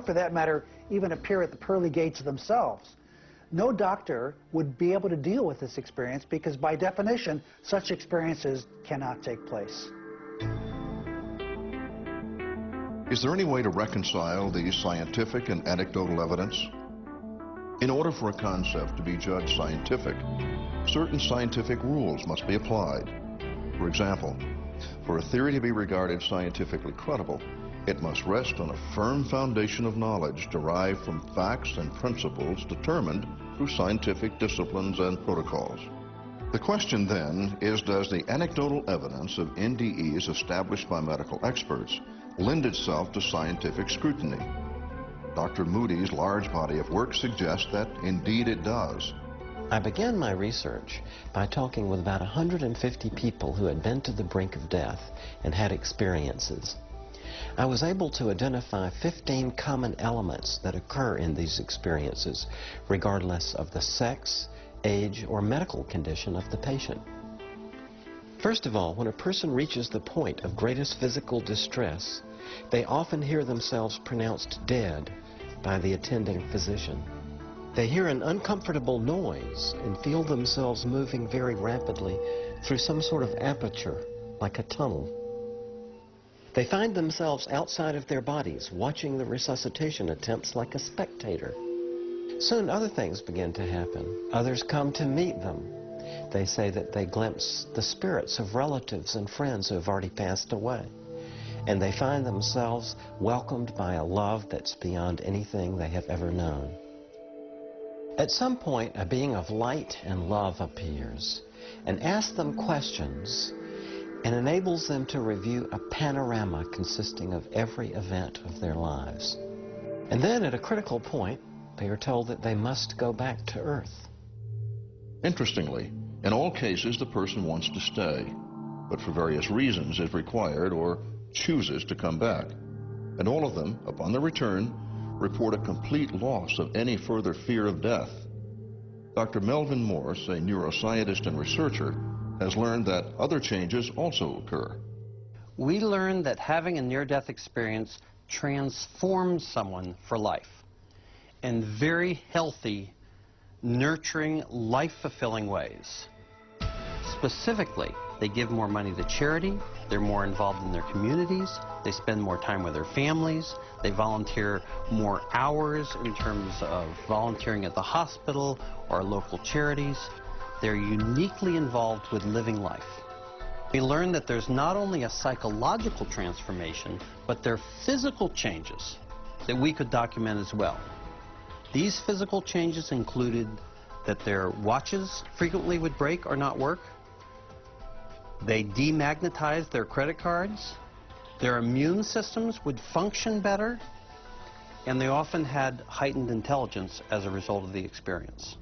for that matter, even appear at the pearly gates themselves. No doctor would be able to deal with this experience because, by definition, such experiences cannot take place. Is there any way to reconcile these scientific and anecdotal evidence? In order for a concept to be judged scientific, certain scientific rules must be applied. For example, for a theory to be regarded scientifically credible, it must rest on a firm foundation of knowledge derived from facts and principles determined through scientific disciplines and protocols. The question then is, does the anecdotal evidence of NDEs established by medical experts lend itself to scientific scrutiny? Dr. Moody's large body of work suggests that indeed it does. I began my research by talking with about 150 people who had been to the brink of death and had experiences. I was able to identify 15 common elements that occur in these experiences, regardless of the sex, age, or medical condition of the patient. First of all, when a person reaches the point of greatest physical distress, they often hear themselves pronounced dead by the attending physician. They hear an uncomfortable noise and feel themselves moving very rapidly through some sort of aperture, like a tunnel. They find themselves outside of their bodies, watching the resuscitation attempts like a spectator. Soon other things begin to happen. Others come to meet them. They say that they glimpse the spirits of relatives and friends who have already passed away. And they find themselves welcomed by a love that's beyond anything they have ever known. At some point, a being of light and love appears and asks them questions and enables them to review a panorama consisting of every event of their lives. And then at a critical point, they are told that they must go back to Earth. Interestingly, in all cases the person wants to stay, but for various reasons is required or chooses to come back. And all of them, upon their return, report a complete loss of any further fear of death. Dr. Melvin Morse, a neuroscientist and researcher, has learned that other changes also occur. We learned that having a near-death experience transforms someone for life in very healthy, nurturing, life-fulfilling ways. Specifically, they give more money to charity, they're more involved in their communities, they spend more time with their families, they volunteer more hours in terms of volunteering at the hospital or local charities. They're uniquely involved with living life. We learned that there's not only a psychological transformation, but there are physical changes that we could document as well. These physical changes included that their watches frequently would break or not work. They demagnetized their credit cards. Their immune systems would function better. And they often had heightened intelligence as a result of the experience.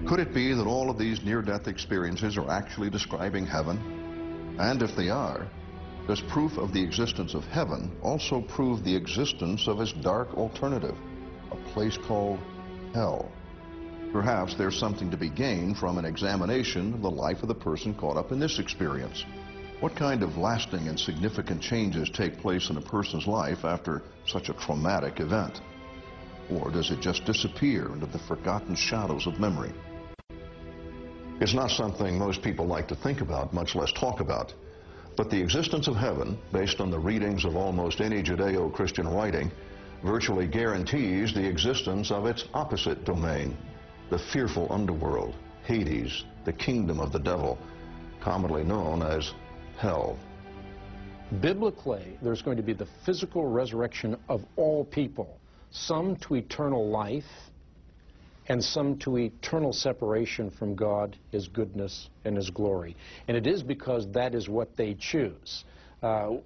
Could it be that all of these near-death experiences are actually describing heaven? And if they are, does proof of the existence of heaven also prove the existence of its dark alternative, a place called hell? Perhaps there's something to be gained from an examination of the life of the person caught up in this experience. What kind of lasting and significant changes take place in a person's life after such a traumatic event? Or does it just disappear into the forgotten shadows of memory? It's not something most people like to think about, much less talk about. But the existence of heaven, based on the readings of almost any Judeo-Christian writing, virtually guarantees the existence of its opposite domain, the fearful underworld, Hades, the kingdom of the devil, commonly known as hell. Biblically, there's going to be the physical resurrection of all people, some to eternal life, and some to eternal separation from God, His goodness, and His glory. And it is because that is what they choose.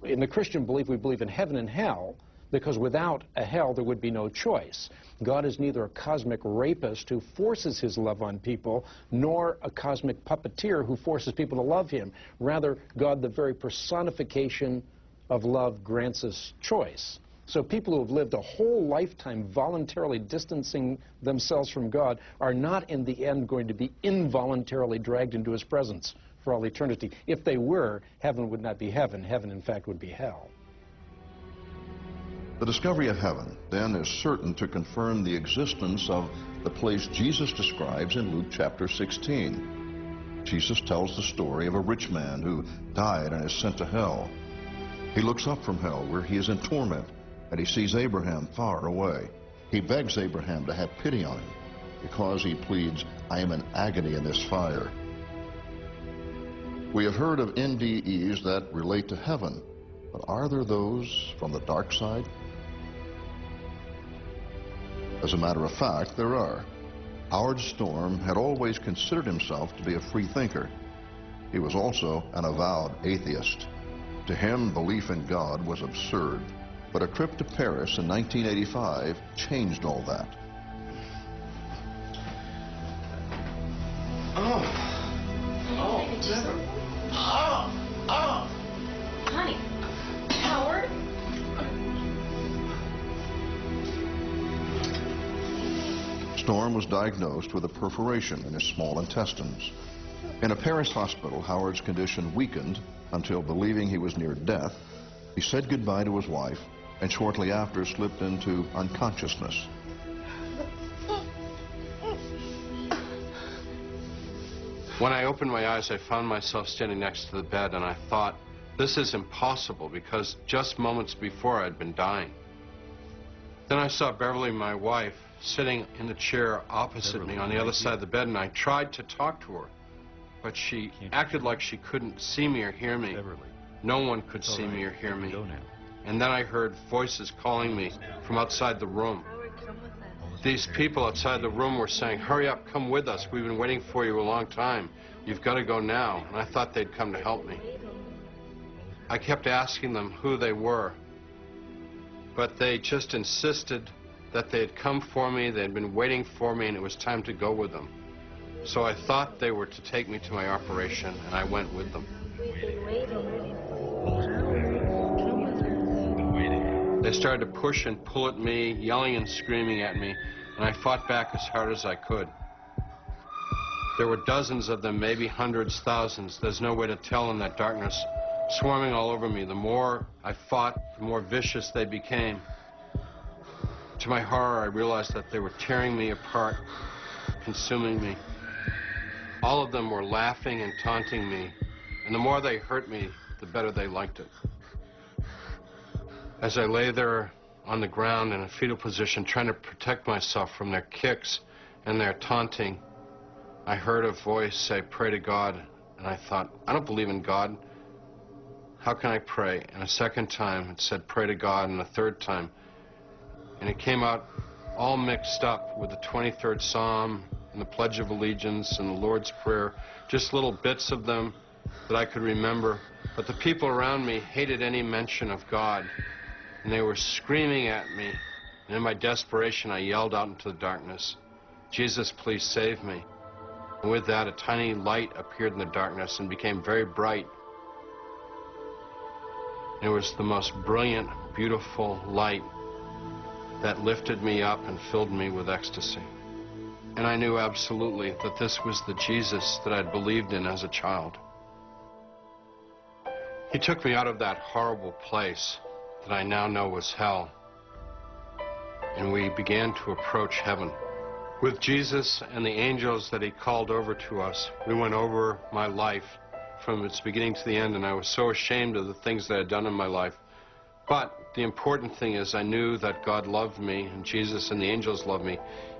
In the Christian belief, we believe in heaven and hell, because without a hell, there would be no choice. God is neither a cosmic rapist who forces his love on people, nor a cosmic puppeteer who forces people to love him. Rather, God, the very personification of love, grants us choice. So people who have lived a whole lifetime voluntarily distancing themselves from God are not in the end going to be involuntarily dragged into his presence for all eternity. If they were, heaven would not be heaven. Heaven, in fact, would be hell. The discovery of heaven, then, is certain to confirm the existence of the place Jesus describes in Luke chapter 16. Jesus tells the story of a rich man who died and is sent to hell. He looks up from hell where he is in torment, and he sees Abraham far away. He begs Abraham to have pity on him because he pleads, "I am in agony in this fire." We have heard of NDEs that relate to heaven, but are there those from the dark side? As a matter of fact, there are. Howard Storm had always considered himself to be a free thinker. He was also an avowed atheist. To him, belief in God was absurd. But a trip to Paris in 1985 changed all that. Honey, Howard? Storm was diagnosed with a perforation in his small intestines. In a Paris hospital, Howard's condition weakened until, believing he was near death, he said goodbye to his wife and shortly after slipped into unconsciousness. When I opened my eyes, I found myself standing next to the bed, and I thought, this is impossible, because just moments before I'd been dying. Then I saw Beverly, my wife, sitting in the chair opposite me on the other side of the bed, and I tried to talk to her, but she acted like she couldn't see me or hear me. No one could see me or hear me. And then I heard voices calling me from outside the room. These people outside the room were saying, "Hurry up, come with us. We've been waiting for you a long time. You've got to go now." And I thought they'd come to help me. I kept asking them who they were, but they just insisted that they had come for me, they had been waiting for me, and it was time to go with them. So I thought they were to take me to my operation, and I went with them. They started to push and pull at me, yelling and screaming at me, and I fought back as hard as I could. There were dozens of them, maybe hundreds, thousands. There's no way to tell in that darkness, swarming all over me. The more I fought, the more vicious they became. To my horror, I realized that they were tearing me apart, consuming me. All of them were laughing and taunting me, and the more they hurt me, the better they liked it. As I lay there on the ground in a fetal position, trying to protect myself from their kicks and their taunting, I heard a voice say, "Pray to God." And I thought, I don't believe in God. How can I pray? And a second time it said, "Pray to God," and a third time. And it came out all mixed up with the 23rd Psalm and the Pledge of Allegiance and the Lord's Prayer, just little bits of them that I could remember. But the people around me hated any mention of God, and they were screaming at me. And in my desperation, I yelled out into the darkness, "Jesus, please save me." And with that, a tiny light appeared in the darkness and became very bright. It was the most brilliant, beautiful light that lifted me up and filled me with ecstasy. And I knew absolutely that this was the Jesus that I'd believed in as a child. He took me out of that horrible place that I now know was hell, and we began to approach heaven. With Jesus and the angels that he called over to us, we went over my life from its beginning to the end, and I was so ashamed of the things that I had done in my life. But the important thing is I knew that God loved me, and Jesus and the angels loved me,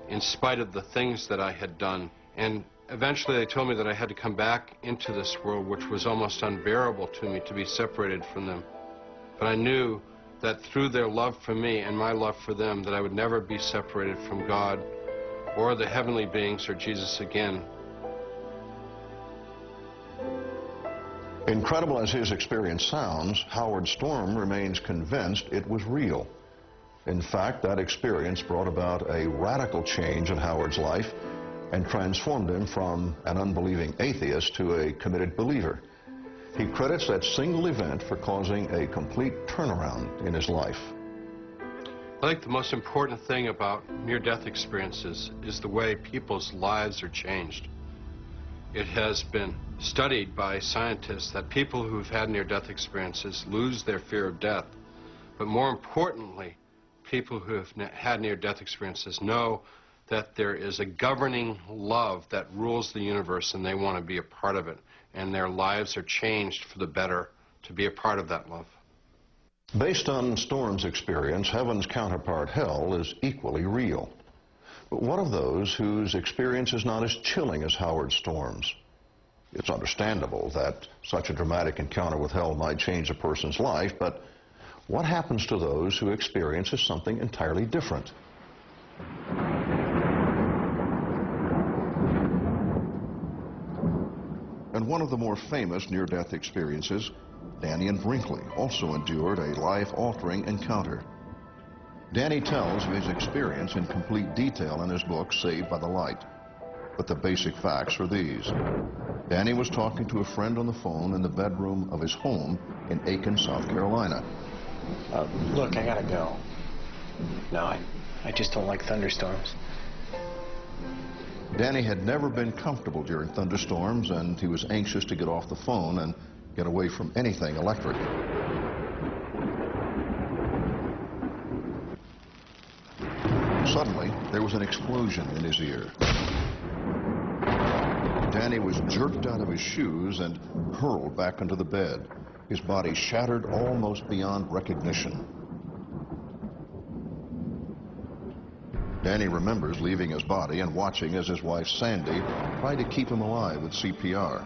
in spite of the things that I had done. And eventually they told me that I had to come back into this world, which was almost unbearable to me to be separated from them. But I knew that through their love for me and my love for them, that I would never be separated from God or the heavenly beings or Jesus again. Incredible as his experience sounds, Howard Storm remains convinced it was real. In fact, that experience brought about a radical change in Howard's life and transformed him from an unbelieving atheist to a committed believer. He credits that single event for causing a complete turnaround in his life. I think the most important thing about near-death experiences is the way people's lives are changed. It has been studied by scientists that people who've had near-death experiences lose their fear of death. But more importantly, people who have had near-death experiences know that there is a governing love that rules the universe, and they want to be a part of it. And their lives are changed for the better to be a part of that love. Based on Storm's experience, heaven's counterpart, hell, is equally real. But what of those whose experience is not as chilling as Howard Storm's? It's understandable that such a dramatic encounter with hell might change a person's life, but what happens to those who experience something entirely different? And one of the more famous near-death experiences, Danny and Brinkley, also endured a life-altering encounter. Danny tells of his experience in complete detail in his book, Saved by the Light. But the basic facts are these. Danny was talking to a friend on the phone in the bedroom of his home in Aiken, South Carolina. Look, I gotta go. No, I just don't like thunderstorms. Danny had never been comfortable during thunderstorms, and he was anxious to get off the phone and get away from anything electric. Suddenly, there was an explosion in his ear. Danny was jerked out of his shoes and hurled back into the bed, his body shattered almost beyond recognition. Danny remembers leaving his body and watching as his wife, Sandy, tried to keep him alive with CPR.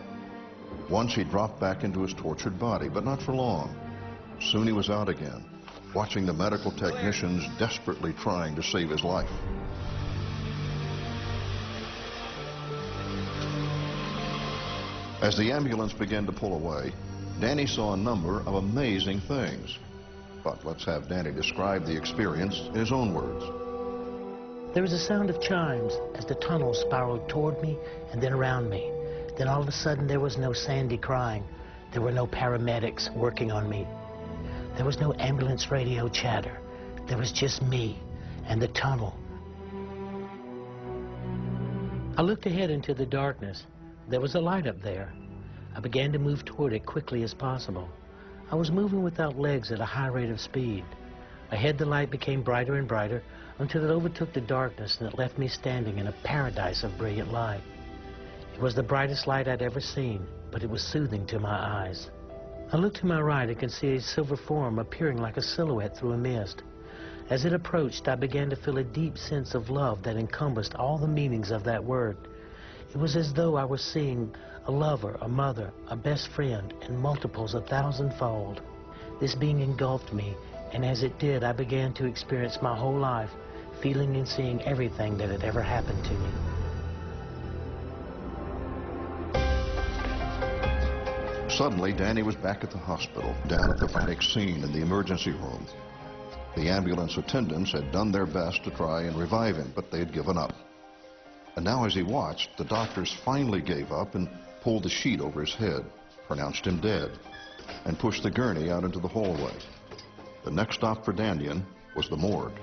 Once he dropped back into his tortured body, but not for long. Soon he was out again, watching the medical technicians desperately trying to save his life. As the ambulance began to pull away, Danny saw a number of amazing things. But let's have Danny describe the experience in his own words. There was a sound of chimes as the tunnel spiraled toward me and then around me. Then all of a sudden there was no Sandy crying. There were no paramedics working on me. There was no ambulance radio chatter. There was just me and the tunnel. I looked ahead into the darkness. There was a light up there. I began to move toward it quickly as possible. I was moving without legs at a high rate of speed. Ahead the light became brighter and brighter until it overtook the darkness and it left me standing in a paradise of brilliant light. It was the brightest light I'd ever seen, but it was soothing to my eyes. I looked to my right and could see a silver form appearing like a silhouette through a mist. As it approached, I began to feel a deep sense of love that encompassed all the meanings of that word. It was as though I was seeing a lover, a mother, a best friend, and multiples 1,000-fold. This being engulfed me, and as it did, I began to experience my whole life, feeling and seeing everything that had ever happened to me. Suddenly, Danny was back at the hospital, down at the frantic scene in the emergency room. The ambulance attendants had done their best to try and revive him, but they had given up. And now as he watched, the doctors finally gave up and pulled the sheet over his head, pronounced him dead, and pushed the gurney out into the hallway. The next stop for Danny was the morgue.